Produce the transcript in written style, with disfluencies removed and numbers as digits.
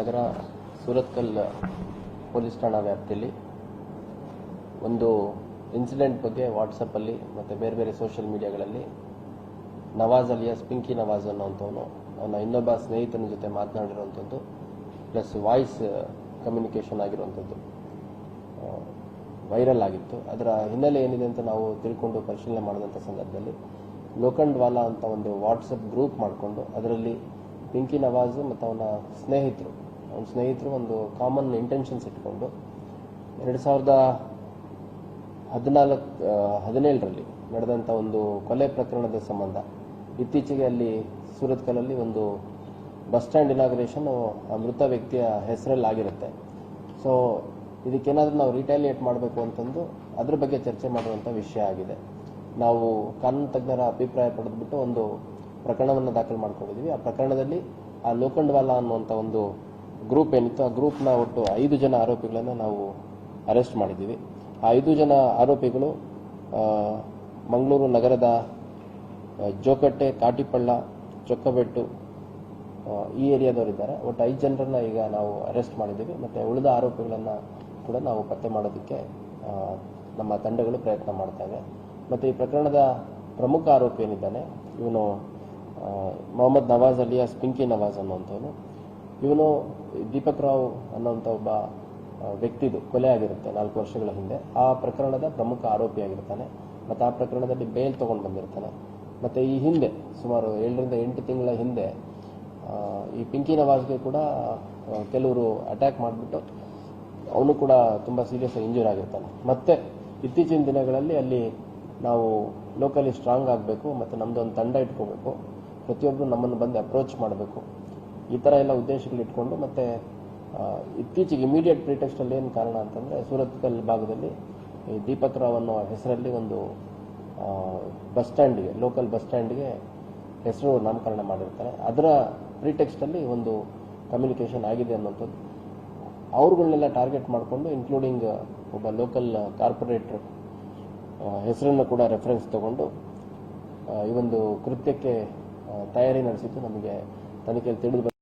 ನಗರ Surathkal police ಠಾಣಾ ವ್ಯಾಪ್ತಿಯಲ್ಲಿ ಒಂದು ಇನ್ಸಿಡೆಂಟ್ ಬಗ್ಗೆ ವಾಟ್ಸಪ್ಪಲ್ಲಿ ಮತ್ತು ಬೇರೆ ಬೇರೆ ಸೋಷಿಯಲ್ ಮೀಡಿಯಾಗಳಲ್ಲಿ ನವಾಜ್ ಅಲಿಯಾಸ್ ಪಿಂಕಿ ನವಾಜ್ ಅನ್ನೋಂಥವನು ಅವನ ಇನ್ನೊಬ್ಬ ಸ್ನೇಹಿತನ ಜೊತೆ ಮಾತನಾಡಿರುವಂಥದ್ದು ಪ್ಲಸ್ ವಾಯ್ಸ್ ಕಮ್ಯುನಿಕೇಷನ್ ಆಗಿರುವಂಥದ್ದು ವೈರಲ್ ಆಗಿತ್ತು. ಅದರ ಹಿನ್ನೆಲೆ ಏನಿದೆ ಅಂತ ನಾವು ತಿಳ್ಕೊಂಡು ಪರಿಶೀಲನೆ ಮಾಡಿದಂಥ ಸಂದರ್ಭದಲ್ಲಿ ಲೋಖಂಡ್ವಾಲಾ ಅಂತ ಒಂದು ವಾಟ್ಸಪ್ ಗ್ರೂಪ್ ಮಾಡಿಕೊಂಡು ಅದರಲ್ಲಿ ಪಿಂಕಿ ನವಾಜ್ ಮತ್ತು ಅವನ ಸ್ನೇಹಿತರು ಒಂದು ಕಾಮನ್ ಇಂಟೆನ್ಷನ್ಸ್ ಇಟ್ಕೊಂಡು 2017ರಲ್ಲಿ ನಡೆದಂಥ ಒಂದು ಕೊಲೆ ಪ್ರಕರಣದ ಸಂಬಂಧ ಇತ್ತೀಚೆಗೆ ಅಲ್ಲಿ ಸೂರತ್ಕಲ್ಲಲ್ಲಿ ಒಂದು ಬಸ್ ಸ್ಟ್ಯಾಂಡ್ ಇನಾಗ್ರೇಷನ್ ಆ ಮೃತ ವ್ಯಕ್ತಿಯ ಹೆಸರಲ್ಲಿ ಆಗಿರುತ್ತೆ. ಸೊ ಇದಕ್ಕೇನಾದರೂ ನಾವು ರಿಟ್ಯಾಲಿಯೇಟ್ ಮಾಡಬೇಕು ಅಂತಂದು ಅದ್ರ ಬಗ್ಗೆ ಚರ್ಚೆ ಮಾಡುವಂಥ ವಿಷಯ ಆಗಿದೆ. ನಾವು ಕಾನೂನು ತಜ್ಞರ ಅಭಿಪ್ರಾಯ ಪಡೆದುಬಿಟ್ಟು ಒಂದು ಪ್ರಕರಣವನ್ನು ದಾಖಲು ಮಾಡ್ಕೊಂಡಿದ್ದೀವಿ. ಆ ಪ್ರಕರಣದಲ್ಲಿ ಆ ಲೋಖಂಡ್ವಾಲಾ ಅನ್ನುವಂಥ ಒಂದು ಗ್ರೂಪ್ ಏನಿತ್ತು, ಆ ಗ್ರೂಪ್ನ ಒಟ್ಟು 5 ಜನ ಆರೋಪಿಗಳನ್ನು ನಾವು ಅರೆಸ್ಟ್ ಮಾಡಿದ್ದೀವಿ. ಆ 5 ಜನ ಆರೋಪಿಗಳು ಮಂಗಳೂರು ನಗರದ ಜೋಕಟ್ಟೆ, ಕಾಟಿಪಳ್ಳ, ಚೊಕ್ಕಬೆಟ್ಟು ಈ ಏರಿಯಾದವರಿದ್ದಾರೆ. ಒಟ್ಟು 5 ಜನರನ್ನ ಈಗ ನಾವು ಅರೆಸ್ಟ್ ಮಾಡಿದ್ದೀವಿ. ಮತ್ತು ಉಳಿದ ಆರೋಪಿಗಳನ್ನು ಕೂಡ ನಾವು ಪತ್ತೆ ಮಾಡೋದಕ್ಕೆ ನಮ್ಮ ತಂಡಗಳು ಪ್ರಯತ್ನ ಮಾಡ್ತಾ ಇವೆ. ಮತ್ತು ಈ ಪ್ರಕರಣದ ಪ್ರಮುಖ ಆರೋಪಿ ಏನಿದ್ದಾನೆ ಇವನು ಮೊಹಮ್ಮದ್ ನವಾಜ್ ಅಲಿಯಾಸ್ ಪಿಂಕಿ ನವಾಜ್ ಅನ್ನುವಂಥವನು. ಇವನು ದೀಪಕ್ ರಾವ್ ಅನ್ನೋಂಥ ಒಬ್ಬ ವ್ಯಕ್ತಿದು ಕೊಲೆ ಆಗಿರುತ್ತೆ 4 ವರ್ಷಗಳ ಹಿಂದೆ. ಆ ಪ್ರಕರಣದ ಪ್ರಮುಖ ಆರೋಪಿಯಾಗಿರ್ತಾನೆ ಮತ್ತು ಆ ಪ್ರಕರಣದಲ್ಲಿ ಬೇಲ್ ತೊಗೊಂಡು ಬಂದಿರ್ತಾನೆ. ಮತ್ತು ಈ ಹಿಂದೆ ಸುಮಾರು 7 ರಿಂದ 8 ತಿಂಗಳ ಹಿಂದೆ ಈ ಪಿಂಕಿ ನವಾಜ್ಗೆ ಕೂಡ ಕೆಲವರು ಅಟ್ಯಾಕ್ ಮಾಡಿಬಿಟ್ಟು ಅವನು ಕೂಡ ತುಂಬ ಸೀರಿಯಸ್ ಇಂಜೂರ್ ಆಗಿರ್ತಾನೆ. ಮತ್ತೆ ಇತ್ತೀಚಿನ ದಿನಗಳಲ್ಲಿ ಅಲ್ಲಿ ನಾವು ಲೋಕಲಿ ಸ್ಟ್ರಾಂಗ್ ಆಗಬೇಕು ಮತ್ತು ನಮ್ಮದೊಂದು ತಂಡ ಇಟ್ಕೋಬೇಕು, ಪ್ರತಿಯೊಬ್ಬರು ನಮ್ಮನ್ನು ಬಂದು ಅಪ್ರೋಚ್ ಮಾಡಬೇಕು, ಈ ಥರ ಎಲ್ಲ ಉದ್ದೇಶಗಳು ಇಟ್ಕೊಂಡು ಮತ್ತು ಇತ್ತೀಚೆಗೆ ಇಮಿಡಿಯೇಟ್ ಪ್ರಿಟೆಕ್ಸ್ಟಲ್ಲಿ ಏನು ಕಾರಣ ಅಂತಂದರೆ ಸೂರತ್ಕಲ್ ಭಾಗದಲ್ಲಿ ಈ ದೀಪಕ್ ರಾವ್ ಅನ್ನೋ ಹೆಸರಲ್ಲಿ ಒಂದು ಬಸ್ ಸ್ಟ್ಯಾಂಡ್ಗೆ, ಲೋಕಲ್ ಬಸ್ ಸ್ಟ್ಯಾಂಡ್ಗೆ ಹೆಸರು ನಾಮಕರಣ ಮಾಡಿರ್ತಾರೆ. ಅದರ ಪ್ರಿಟೆಕ್ಸ್ಟಲ್ಲಿ ಒಂದು ಕಮ್ಯುನಿಕೇಷನ್ ಆಗಿದೆ ಅನ್ನೋಂಥದ್ದು. ಅವ್ರುಗಳನ್ನೆಲ್ಲ ಟಾರ್ಗೆಟ್ ಮಾಡಿಕೊಂಡು ಇನ್ಕ್ಲೂಡಿಂಗ್ ಒಬ್ಬ ಲೋಕಲ್ ಕಾರ್ಪೊರೇಟರ್ ಹೆಸರನ್ನು ಕೂಡ ರೆಫರೆನ್ಸ್ ತಗೊಂಡು ಈ ಒಂದು ಕೃತ್ಯಕ್ಕೆ ತಯಾರಿ ನಡೆಸಿದ್ದು ನಮಗೆ ತನಿಖೆಯಲ್ಲಿ ತಿಳಿದು